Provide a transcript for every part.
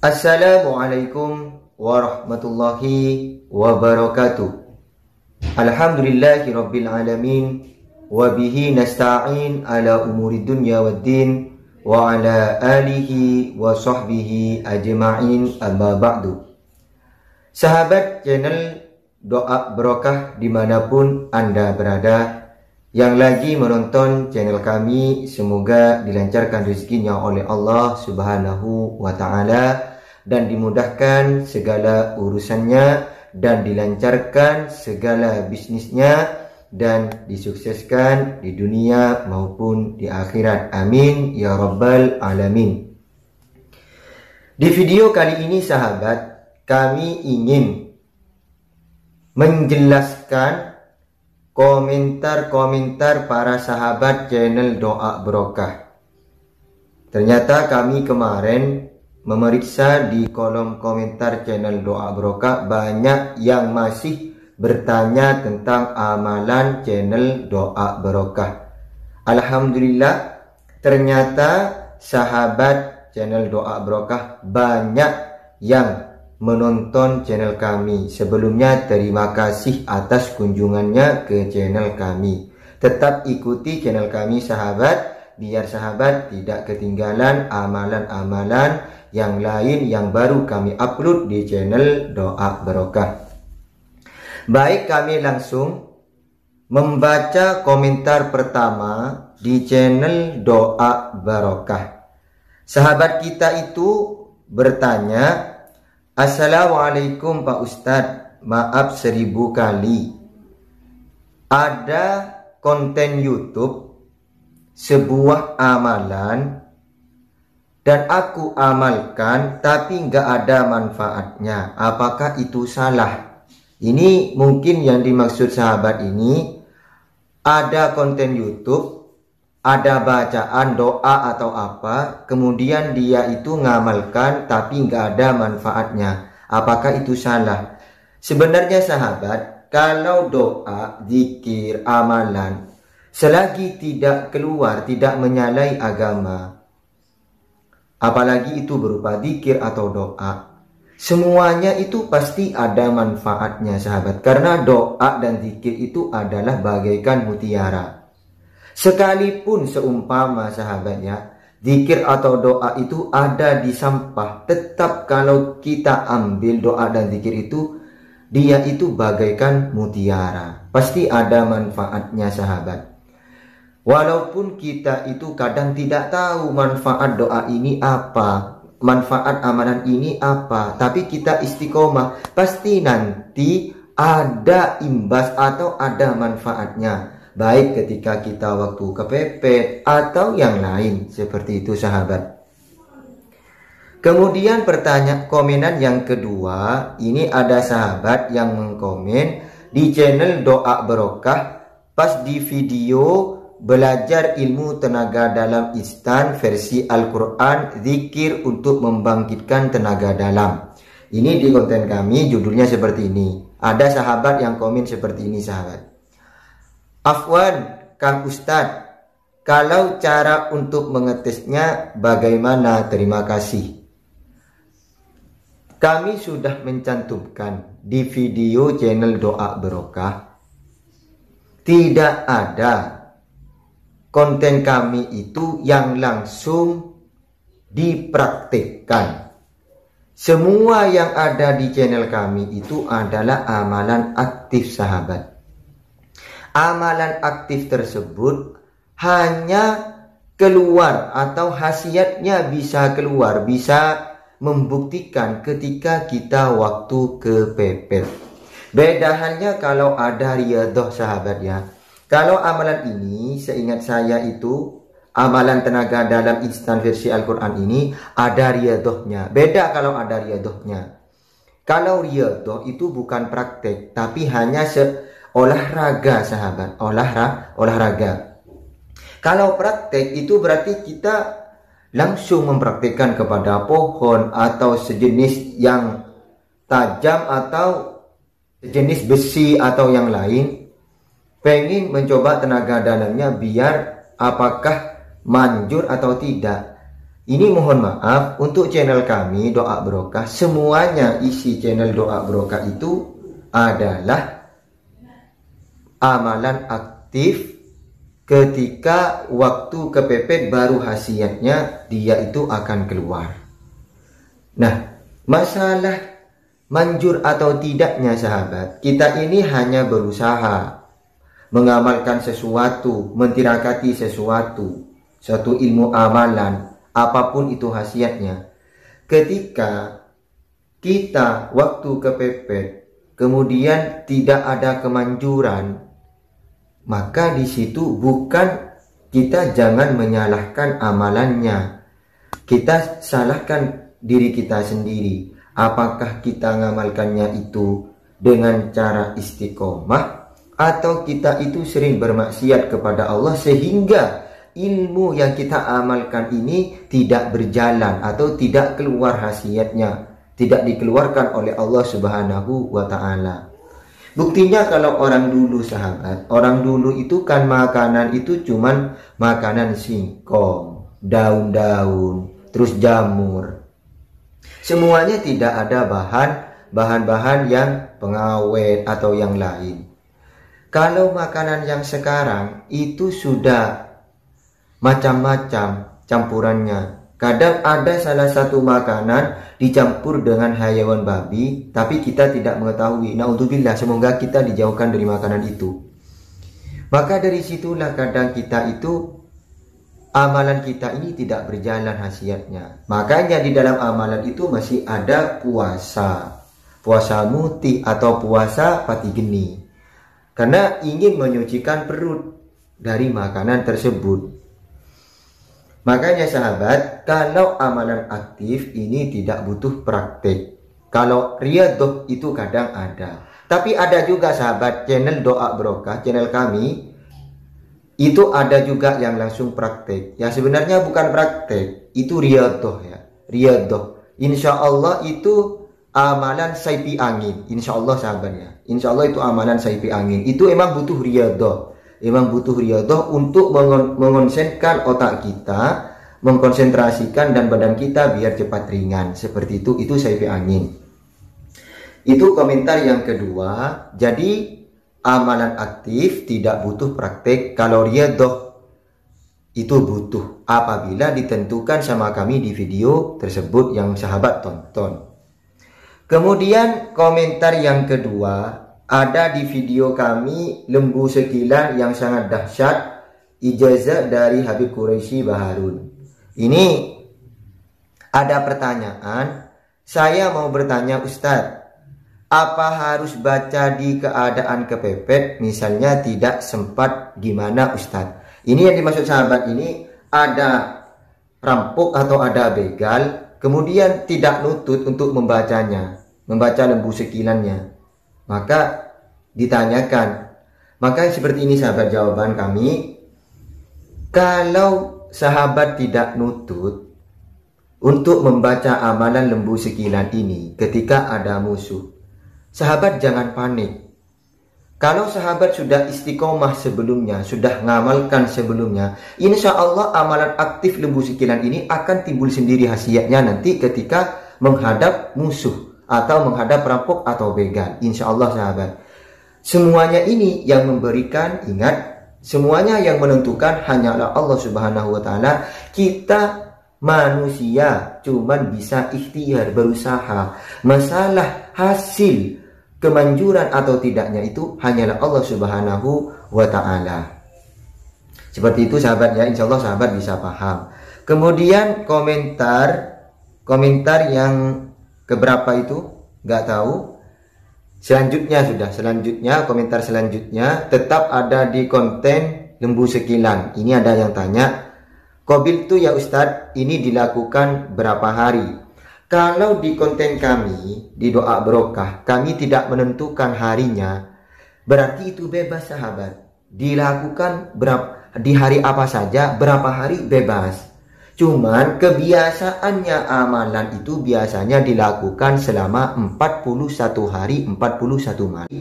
Assalamualaikum warahmatullahi wabarakatuh. Alhamdulillahi rabbil alamin. Wabihi nasta'in ala umuri dunya waddin. Wa ala alihi wa sahbihi ajma'in, amma ba'du. Sahabat channel Doa Barokah dimanapun Anda berada, yang lagi menonton channel kami, semoga dilancarkan rezekinya oleh Allah Subhanahu wa Ta'ala, dan dimudahkan segala urusannya, dan dilancarkan segala bisnisnya, dan disukseskan di dunia maupun di akhirat. Amin ya rabbal alamin. Di video kali ini sahabat, kami ingin menjelaskan komentar-komentar para sahabat channel Doa Barokah. Ternyata kami kemarin memeriksa di kolom komentar channel Doa Barokah, banyak yang masih bertanya tentang amalan channel Doa Barokah. Alhamdulillah, ternyata sahabat channel Doa Barokah banyak yang menonton channel kami. Sebelumnya terima kasih atas kunjungannya ke channel kami. Tetap ikuti channel kami sahabat, biar sahabat tidak ketinggalan amalan-amalan yang lain yang baru kami upload di channel Doa Barokah. Baik, kami langsung membaca komentar pertama di channel Doa Barokah. Sahabat kita itu bertanya, Assalamualaikum Pak Ustadz, maaf 1000 kali. Ada konten YouTube sebuah amalan dan aku amalkan tapi nggak ada manfaatnya. Apakah itu salah? Ini mungkin yang dimaksud sahabat ini, ada konten YouTube, ada bacaan doa atau apa, kemudian dia itu ngamalkan tapi nggak ada manfaatnya. Apakah itu salah? Sebenarnya sahabat, kalau doa, zikir, amalan, selagi tidak keluar, tidak menyalahi agama, apalagi itu berupa zikir atau doa, semuanya itu pasti ada manfaatnya sahabat. Karena doa dan zikir itu adalah bagaikan mutiara. Sekalipun seumpama sahabatnya, zikir atau doa itu ada di sampah, tetap kalau kita ambil doa dan zikir itu, dia itu bagaikan mutiara. Pasti ada manfaatnya sahabat. Walaupun kita itu kadang tidak tahu manfaat doa ini apa, manfaat amalan ini apa, tapi kita istiqomah, pasti nanti ada imbas atau ada manfaatnya. Baik ketika kita waktu kepepet atau yang lain, seperti itu sahabat. Kemudian pertanyaan komenan yang kedua, ini ada sahabat yang mengkomen di channel Doa Barokah pas di video belajar ilmu tenaga dalam instan versi Al-Quran, zikir untuk membangkitkan tenaga dalam. Ini di konten kami judulnya seperti ini. Ada sahabat yang komen seperti ini sahabat. Afwan Kang Ustadz, kalau cara untuk mengetesnya bagaimana? Terima kasih. Kami sudah mencantumkan di video channel Doa Barokah, tidak ada konten kami itu yang langsung dipraktikkan. Semua yang ada di channel kami itu adalah amalan aktif sahabat. Amalan aktif tersebut hanya keluar atau khasiatnya bisa keluar, bisa membuktikan ketika kita waktu kepepet. Beda halnya kalau ada riyadhah sahabat ya. Kalau amalan ini, seingat saya itu, amalan tenaga dalam instan versi Al-Quran ini ada riyadhahnya. Beda kalau ada riyadhahnya. Kalau riyadhah itu bukan praktek, tapi hanya olahraga sahabat, olahraga. Kalau praktek itu berarti kita langsung mempraktekkan kepada pohon atau sejenis yang tajam atau sejenis besi atau yang lain. Pengen mencoba tenaga dalamnya biar apakah manjur atau tidak. Ini mohon maaf untuk channel kami Doa Barokah, semuanya isi channel Doa Barokah itu adalah amalan aktif ketika waktu kepepet baru khasiatnya dia itu akan keluar. Nah, masalah manjur atau tidaknya sahabat, kita ini hanya berusaha mengamalkan sesuatu, mentirakati sesuatu, suatu ilmu amalan, apapun itu khasiatnya. Ketika kita waktu kepepet, kemudian tidak ada kemanjuran, maka di situ bukan kita jangan menyalahkan amalannya. Kita salahkan diri kita sendiri. Apakah kita ngamalkannya itu dengan cara istiqomah, atau kita itu sering bermaksiat kepada Allah sehingga ilmu yang kita amalkan ini tidak berjalan atau tidak keluar khasiatnya, tidak dikeluarkan oleh Allah Subhanahu wa Ta'ala. Buktinya kalau orang dulu sahabat, orang dulu itu kan makanan itu cuman makanan singkong, daun-daun, terus jamur. Semuanya tidak ada bahan-bahan yang pengawet atau yang lain. Kalau makanan yang sekarang itu sudah macam-macam campurannya. Kadang ada salah satu makanan dicampur dengan hayawan babi, tapi kita tidak mengetahui. Naudzubillah, semoga kita dijauhkan dari makanan itu. Maka dari situlah kadang kita itu, amalan kita ini tidak berjalan khasiatnya. Makanya di dalam amalan itu masih ada puasa. Puasa muti atau puasa pati geni. Karena ingin menyucikan perut dari makanan tersebut. Makanya sahabat, kalau amalan aktif ini tidak butuh praktek. Kalau riyadhah itu kadang ada. Tapi ada juga sahabat, channel Doa Barokah, channel kami, itu ada juga yang langsung praktek. Ya sebenarnya bukan praktek, itu riyadhah ya. Riyadhah. Insya Allah itu amalan saipi angin. Insya Allah sahabatnya. Insya Allah itu amalan saipi angin. Itu emang butuh riyadhah. Memang butuh riyadhah untuk mengonsenkan otak kita, mengkonsentrasikan dan badan kita biar cepat ringan. Seperti itu saipi angin. Itu komentar yang kedua. Jadi amalan aktif tidak butuh praktek. Kalau riyadhah itu butuh apabila ditentukan sama kami di video tersebut yang sahabat tonton. Kemudian komentar yang kedua, ada di video kami lembu sekilan yang sangat dahsyat, ijazah dari Habib Quraisy Baharun. Ini ada pertanyaan, saya mau bertanya Ustadz, apa harus baca di keadaan kepepet, misalnya tidak sempat gimana Ustadz? Ini yang dimaksud sahabat ini, ada rampok atau ada begal, kemudian tidak nutut untuk membacanya, membaca lembu sekilannya. Maka ditanyakan, maka seperti ini sahabat jawaban kami. Kalau sahabat tidak nutut untuk membaca amalan lembu sekilan ini ketika ada musuh, sahabat jangan panik. Kalau sahabat sudah istiqomah sebelumnya, sudah ngamalkan sebelumnya, insya Allah amalan aktif lembu sekilan ini akan timbul sendiri khasiatnya nanti ketika menghadap musuh atau menghadap perampok atau begal. Insya Allah sahabat. Semuanya ini yang memberikan, ingat, semuanya yang menentukan hanyalah Allah Subhanahu wa Ta'ala. Kita manusia cuman bisa ikhtiar, berusaha. Masalah hasil kemanjuran atau tidaknya itu hanyalah Allah Subhanahu wa Ta'ala. Seperti itu sahabat ya, insya Allah sahabat bisa paham. Kemudian komentar yang keberapa itu nggak tahu. Selanjutnya komentar selanjutnya tetap ada di konten lembu sekilan. Ini ada yang tanya, qabil tuh ya Ustadz, ini dilakukan berapa hari? Kalau di konten kami di Doa Barokah, kami tidak menentukan harinya, berarti itu bebas sahabat. Dilakukan di hari apa saja, berapa hari bebas. Cuman kebiasaannya amalan itu biasanya dilakukan selama 41 hari, 41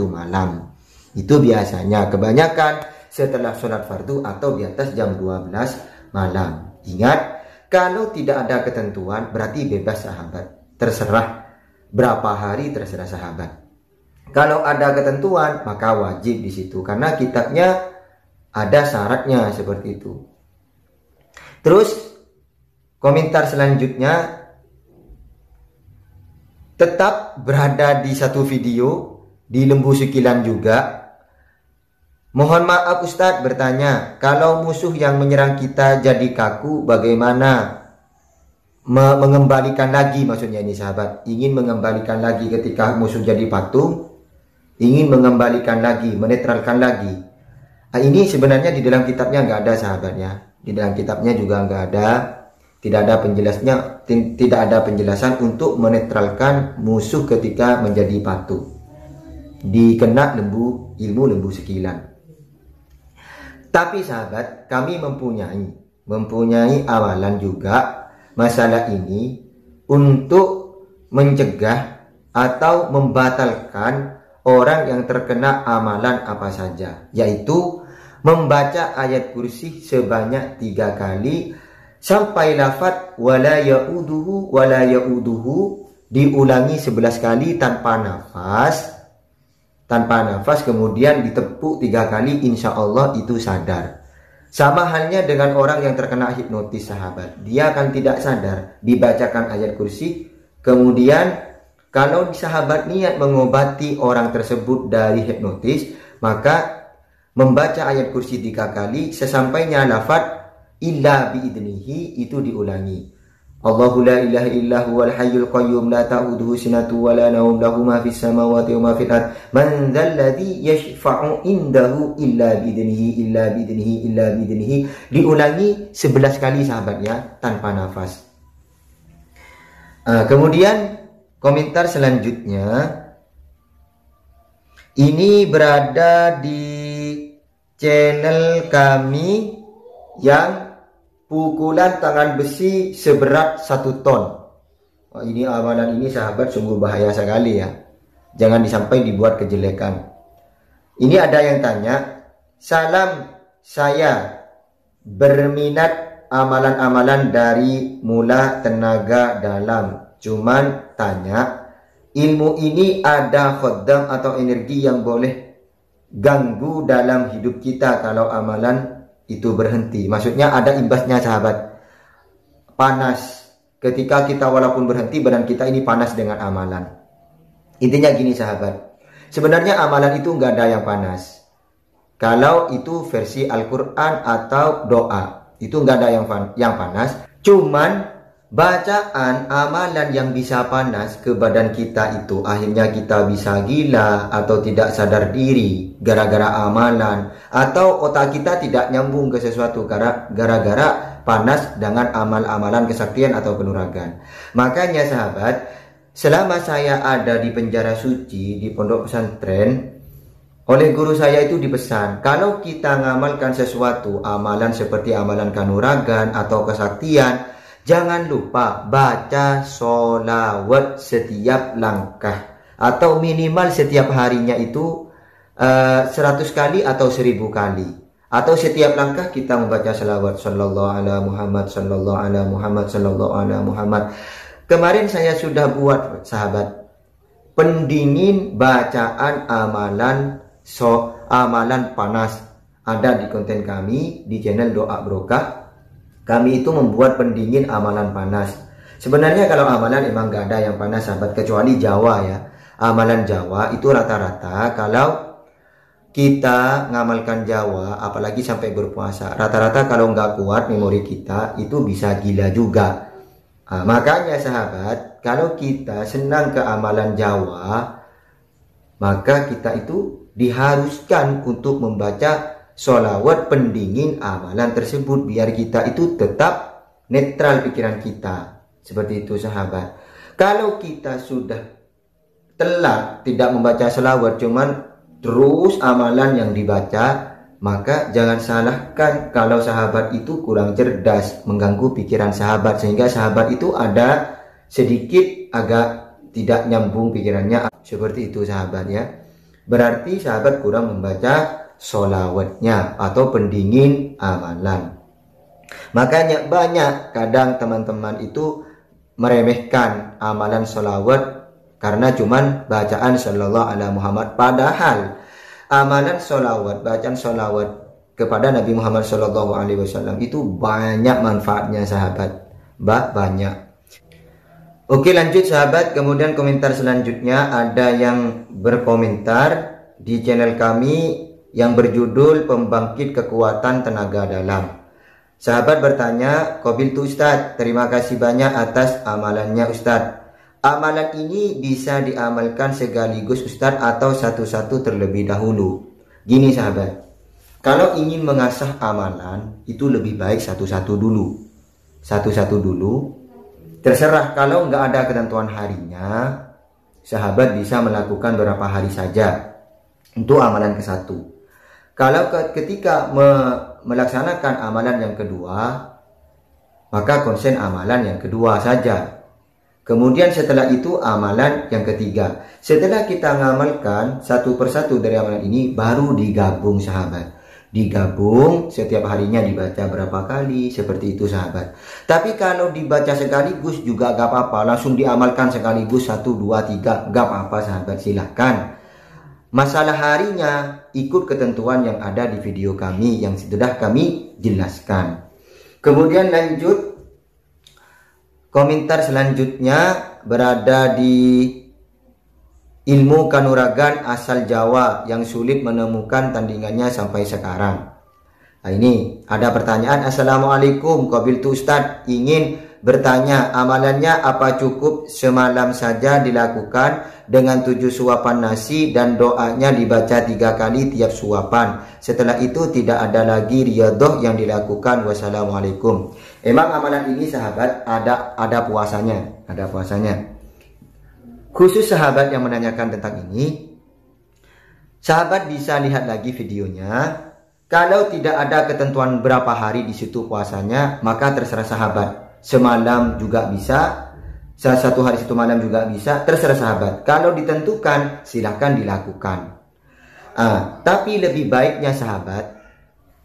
malam. Itu biasanya, kebanyakan setelah sholat fardu atau di atas jam 12 malam. Ingat, Kalau tidak ada ketentuan berarti bebas sahabat, terserah berapa hari terserah sahabat. Kalau ada ketentuan maka wajib di situ karena kitabnya ada syaratnya seperti itu. Terus komentar selanjutnya, tetap berada di satu video di Lembu Sekilan juga. Mohon maaf Ustadz bertanya, kalau musuh yang menyerang kita jadi kaku, bagaimana mengembalikan lagi? Maksudnya ini sahabat, ingin mengembalikan lagi ketika musuh jadi patung, ingin mengembalikan lagi, menetralkan lagi. Ini sebenarnya di dalam kitabnya nggak ada sahabatnya. Di dalam kitabnya juga nggak ada, tidak ada penjelasan untuk menetralkan musuh ketika menjadi patung. Dikena ilmu Lembu Sekilan. Tapi sahabat, kami mempunyai awalan juga masalah ini untuk mencegah atau membatalkan orang yang terkena amalan apa saja, yaitu membaca ayat kursi sebanyak 3 kali sampai lafaz wala ya'uduhu diulangi 11 kali tanpa nafas, kemudian ditepuk 3 kali, insya Allah itu sadar. Sama halnya dengan orang yang terkena hipnotis sahabat, dia akan tidak sadar, dibacakan ayat kursi, kemudian kalau sahabat niat mengobati orang tersebut dari hipnotis, maka membaca ayat kursi 3 kali, sesampainya lafaz illa biidnihi itu diulangi. Allahu la ilaha illa huwal hayyul qayyum la ta'uduhu sinatu wa la naum lahu ma fis samawati wa ma fil ard man dzalladzi yashfa'u indahu illa biidnihi diulangi 11 kali sahabatnya tanpa nafas. Kemudian komentar selanjutnya, ini berada di channel kami yang pukulan tangan besi seberat 1 ton. Ini amalan ini sahabat sungguh bahaya sekali ya. Jangan sampai dibuat kejelekan. Ini ada yang tanya, salam, saya berminat amalan-amalan dari Mula Tenaga Dalam. Cuman tanya, ilmu ini ada khodam atau energi yang boleh ganggu dalam hidup kita kalau amalan itu berhenti. Maksudnya ada imbasnya sahabat, panas ketika kita walaupun berhenti, badan kita ini panas dengan amalan. Intinya gini sahabat, sebenarnya amalan itu nggak ada yang panas. Kalau itu versi Al-Quran atau doa, itu nggak ada yang panas. Cuman bacaan amalan yang bisa panas ke badan kita itu, akhirnya kita bisa gila atau tidak sadar diri gara-gara amalan, atau otak kita tidak nyambung ke sesuatu gara-gara panas dengan amal-amalan kesaktian atau penuragan. Makanya sahabat, selama saya ada di penjara suci di pondok pesantren, oleh guru saya itu dipesan, kalau kita ngamalkan sesuatu amalan seperti amalan kanuragan atau kesaktian, jangan lupa baca sholawat setiap langkah, atau minimal setiap harinya itu 100 kali atau 1000 kali, atau setiap langkah kita membaca sholawat sallallahu ala Muhammad sallallahu ala Muhammad sallallahu ala Muhammad. Kemarin saya sudah buat sahabat pendingin bacaan amalan panas, ada di konten kami di channel Doa Barokah. Kami itu membuat pendingin amalan panas. Sebenarnya kalau amalan emang gak ada yang panas sahabat, kecuali Jawa ya. Amalan Jawa itu rata-rata kalau kita ngamalkan Jawa, apalagi sampai berpuasa, rata-rata kalau nggak kuat memori kita itu bisa gila juga. Makanya sahabat, kalau kita senang ke amalan Jawa, maka kita itu diharuskan untuk membaca sholawat pendingin amalan tersebut, biar kita itu tetap netral pikiran kita. Seperti itu sahabat. Kalau kita sudah telat tidak membaca sholawat, cuman terus amalan yang dibaca, maka jangan salahkan kalau sahabat itu kurang cerdas, mengganggu pikiran sahabat, sehingga sahabat itu ada sedikit agak tidak nyambung pikirannya. Seperti itu sahabat ya. Berarti sahabat kurang membaca sholawatnya atau pendingin amalan. Makanya banyak kadang teman-teman itu meremehkan amalan sholawat karena cuman bacaan sallallahu alaihi Muhammad. Padahal amalan sholawat, bacaan sholawat kepada Nabi Muhammad sallallahu alaihi wasallam itu banyak manfaatnya sahabat. Banyak. Oke, lanjut sahabat. Kemudian komentar selanjutnya ada yang berkomentar di channel kami yang berjudul Pembangkit Kekuatan Tenaga Dalam. Sahabat bertanya, Qabiltu Ustadz, terima kasih banyak atas amalannya Ustadz. Amalan ini bisa diamalkan sekaligus Ustadz atau satu-satu terlebih dahulu? Gini sahabat, kalau ingin mengasah amalan itu lebih baik satu-satu dulu. Satu-satu dulu. Terserah, kalau nggak ada ketentuan harinya, sahabat bisa melakukan berapa hari saja untuk amalan ke satu. Kalau ketika melaksanakan amalan yang kedua, maka konsen amalan yang kedua saja. Kemudian setelah itu amalan yang ketiga. Setelah kita mengamalkan satu persatu dari amalan ini, baru digabung sahabat. Digabung, setiap harinya dibaca berapa kali, seperti itu sahabat. Tapi kalau dibaca sekaligus juga gak apa-apa, langsung diamalkan sekaligus 1, 2, 3, gak apa-apa sahabat, silahkan. Masalah harinya ikut ketentuan yang ada di video kami yang sudah kami jelaskan. Kemudian lanjut, komentar selanjutnya berada di ilmu kanuragan asal Jawa yang sulit menemukan tandingannya sampai sekarang. Nah, ini ada pertanyaan. Assalamualaikum, Qabiltu Ustadz, ingin bertanya, amalannya apa cukup semalam saja dilakukan dengan 7 suapan nasi dan doanya dibaca 3 kali tiap suapan. Setelah itu tidak ada lagi riyadhah yang dilakukan. Wassalamualaikum. Emang amalan ini sahabat ada puasanya, ada puasanya. Khusus sahabat yang menanyakan tentang ini, sahabat bisa lihat lagi videonya. Kalau tidak ada ketentuan berapa hari di situ puasanya, maka terserah sahabat. Semalam juga bisa, satu hari satu malam juga bisa, terserah sahabat. Kalau ditentukan, silahkan dilakukan. Tapi lebih baiknya sahabat,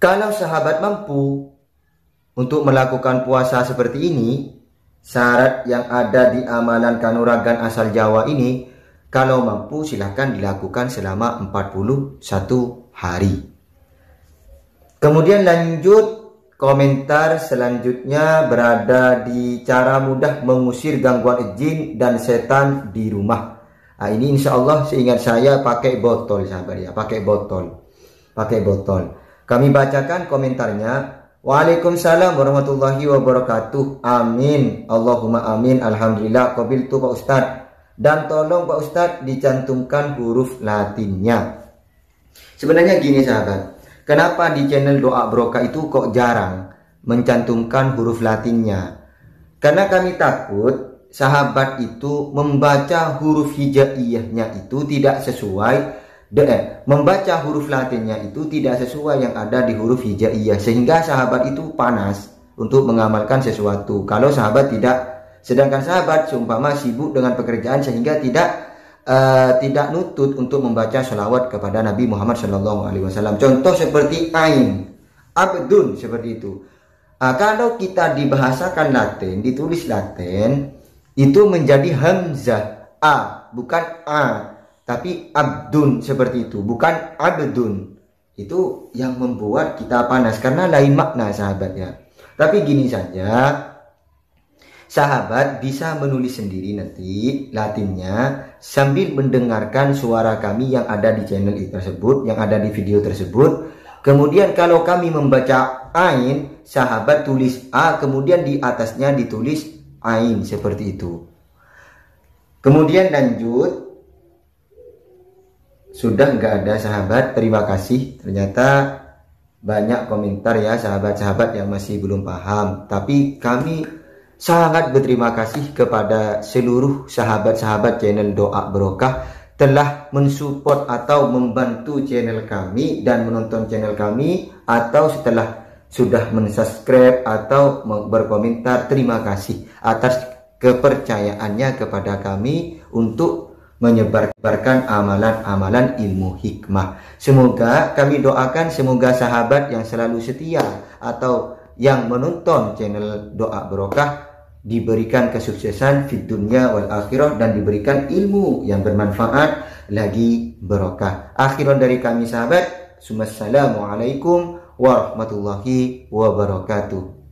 kalau sahabat mampu untuk melakukan puasa seperti ini, syarat yang ada di amalan kanuragan asal Jawa ini, kalau mampu silahkan dilakukan selama 41 hari. Kemudian lanjut, komentar selanjutnya berada di cara mudah mengusir gangguan jin dan setan di rumah. Nah, ini insya Allah seingat saya pakai botol sahabat ya, pakai botol. Kami bacakan komentarnya. Waalaikumsalam warahmatullahi wabarakatuh. Amin. Allahumma amin. Alhamdulillah. Qabiltu Pak Ustadz. Dan tolong Pak Ustadz dicantumkan huruf Latinnya. Sebenarnya gini sahabat, kenapa di channel Doa Barokah itu kok jarang mencantumkan huruf Latinnya? Karena kami takut sahabat itu membaca huruf hijaiyahnya itu tidak sesuai, membaca huruf Latinnya itu tidak sesuai yang ada di huruf hijaiyah, sehingga sahabat itu panas untuk mengamalkan sesuatu. Kalau sahabat tidak, sedangkan sahabat seumpama sibuk dengan pekerjaan sehingga tidak nutut untuk membaca sholawat kepada Nabi Muhammad SAW. Contoh seperti ain, abdun, seperti itu. Kalau kita dibahasakan Latin, ditulis Latin, itu menjadi hamzah a, bukan a, tapi abdun, seperti itu, bukan abdun. Itu yang membuat kita panas karena lain makna sahabat ya. Tapi gini saja, sahabat bisa menulis sendiri nanti Latinnya sambil mendengarkan suara kami yang ada di channel tersebut, yang ada di video tersebut. Kemudian kalau kami membaca ain, sahabat tulis a, kemudian di atasnya ditulis ain, seperti itu. Kemudian lanjut, sudah nggak ada sahabat, terima kasih. Ternyata banyak komentar ya sahabat-sahabat yang masih belum paham. Tapi kami sangat berterima kasih kepada seluruh sahabat-sahabat channel Doa Barokah telah mensupport atau membantu channel kami dan menonton channel kami, atau setelah sudah mensubscribe atau berkomentar. Terima kasih atas kepercayaannya kepada kami untuk menyebarkan amalan-amalan ilmu hikmah. Semoga kami doakan, semoga sahabat yang selalu setia atau yang menonton channel Doa Barokah diberikan kesuksesan di dunia wal akhirah dan diberikan ilmu yang bermanfaat lagi barokah. Akhiran dari kami sahabat, Assalamualaikum warahmatullahi wabarakatuh.